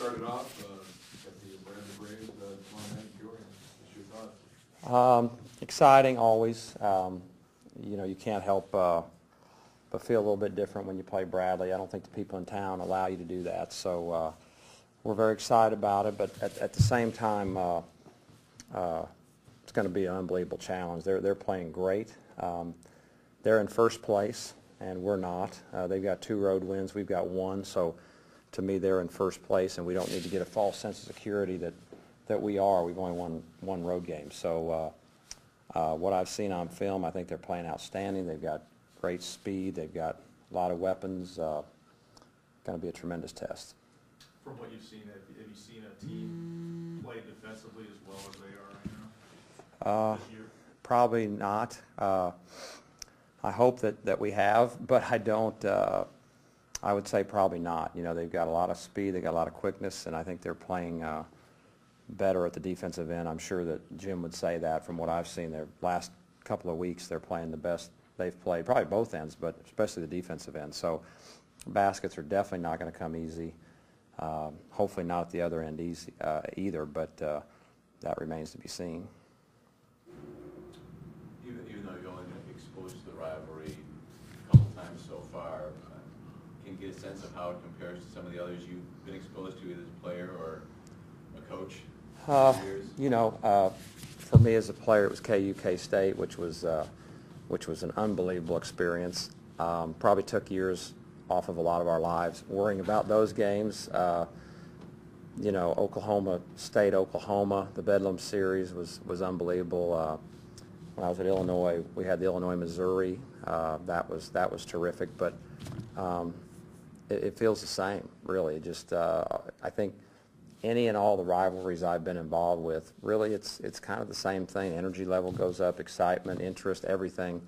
start it off at the Redbirds tomorrow night. What's your thoughts? Exciting always. You know, you can't help but feel a little bit different when you play Bradley. I don't think the people in town allow you to do that. So we're very excited about it, but at the same time, it's going to be an unbelievable challenge. They're playing great. They're in first place, and we're not. They've got 2 road wins. We've got 1. So to me, they're in first place, and we don't need to get a false sense of security that we are. We've only won 1 road game. So what I've seen on film, I think they're playing outstanding. They've got great speed. They've got a lot of weapons. Going to be a tremendous test. From what you've seen, have you seen a team play defensively as well as they are right now this year? Probably not. I hope that we have, but I don't. I would say probably not. You know, they've got a lot of speed. They've got a lot of quickness, and I think they're playing better at the defensive end. I'm sure that Jim would say that from what I've seen. Their last couple of weeks, they're playing the best they've played, probably both ends, but especially the defensive end. So baskets are definitely not going to come easy. Hopefully not at the other end easy, either, but that remains to be seen. Even though you've only been exposed to the rivalry a couple times so far, can you get a sense of how it compares to some of the others you've been exposed to, either as a player or a coach? You know, for me as a player, it was KU K-State, which was an unbelievable experience. Probably took years off of a lot of our lives worrying about those games. You know, Oklahoma State, Oklahoma, the Bedlam series was unbelievable. When I was at Illinois, we had the Illinois-Missouri. That was terrific, but it feels the same, really. Just I think any and all the rivalries I've been involved with, really it's kind of the same thing. Energy level goes up, excitement, interest, everything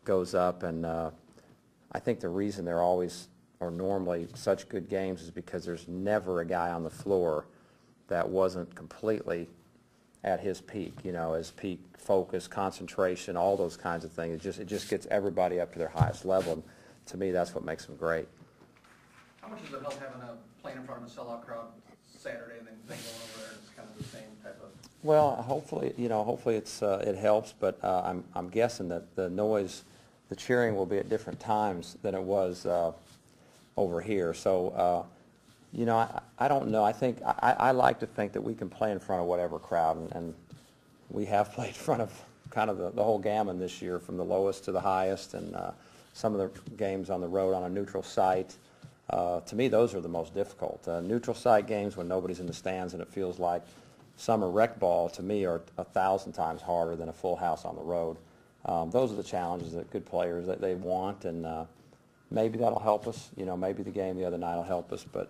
goes up, and I think the reason they're always or normally such good games is because there's never a guy on the floor that wasn't completely at his peak, you know, his peak focus, concentration, all those kinds of things. It just gets everybody up to their highest level, and to me that's what makes them great. How much does it help having a playing in front of a sellout crowd Saturday and then going over there and it's kind of the same type of? Well, hopefully it helps, but I'm guessing that the noise, the cheering will be at different times than it was over here. So, you know, I don't know. I like to think that we can play in front of whatever crowd, and we have played in front of kind of the whole gamut this year, from the lowest to the highest, and some of the games on the road on a neutral site. To me, those are the most difficult. Neutral site games when nobody's in the stands and it feels like summer rec ball, to me, are 1,000 times harder than a full house on the road. Those are the challenges that good players that they want, and maybe that'll help us. You know, maybe the game the other night will help us, but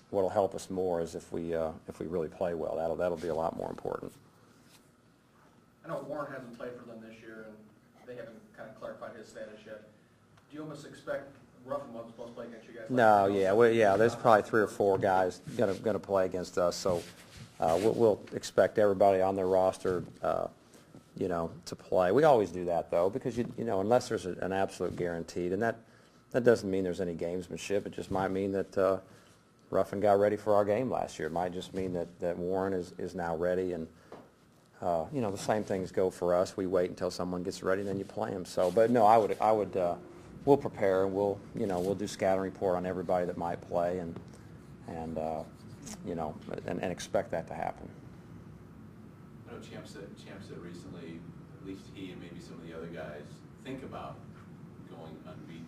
what'll help us more is if we really play well. That'll be a lot more important. I know Warren hasn't played for them this year, and they haven't kind of clarified his status yet. Do you almost expect Ruffin wasn't supposed to play against you guys? No, yeah, there's probably 3 or 4 guys gonna play against us, so we'll expect everybody on their roster, you know, to play. We always do that though, because you know, unless there's an absolute guaranteed, and that doesn't mean there's any gamesmanship. It just might mean that Ruffin got ready for our game last year. It might just mean that Warren is now ready, and you know, the same things go for us. We wait until someone gets ready, and then you play them. So, but no, I would. We'll prepare, and we'll do scouting report on everybody that might play, and you know, and expect that to happen. I know Champ said recently, at least he and maybe some of the other guys think about going unbeaten.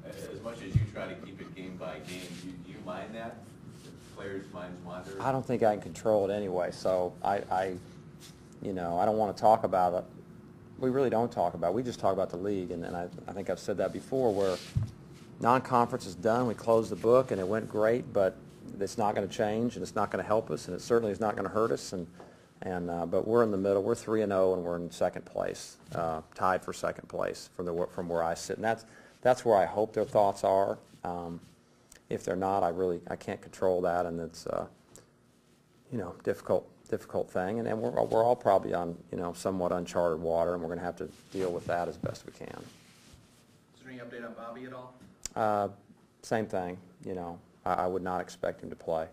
As much as you try to keep it game by game, do you mind that? The players' minds wander? I don't think I can control it anyway, so you know, I don't want to talk about it. We really don't talk about it. We just talk about the league, and I think I've said that before, where non-conference is done, we closed the book, and it went great, but it's not going to change, and it's not going to help us, and it certainly is not going to hurt us, but we're in the middle. We're 3-0, and we're in second place, tied for second place from where I sit, and that's where I hope their thoughts are. If they're not, I can't control that, and it's you know, difficult thing, and we're all probably on, you know, somewhat uncharted water, and we're going to have to deal with that as best we can. Is there any update on Bobby at all? Same thing, you know. I would not expect him to play.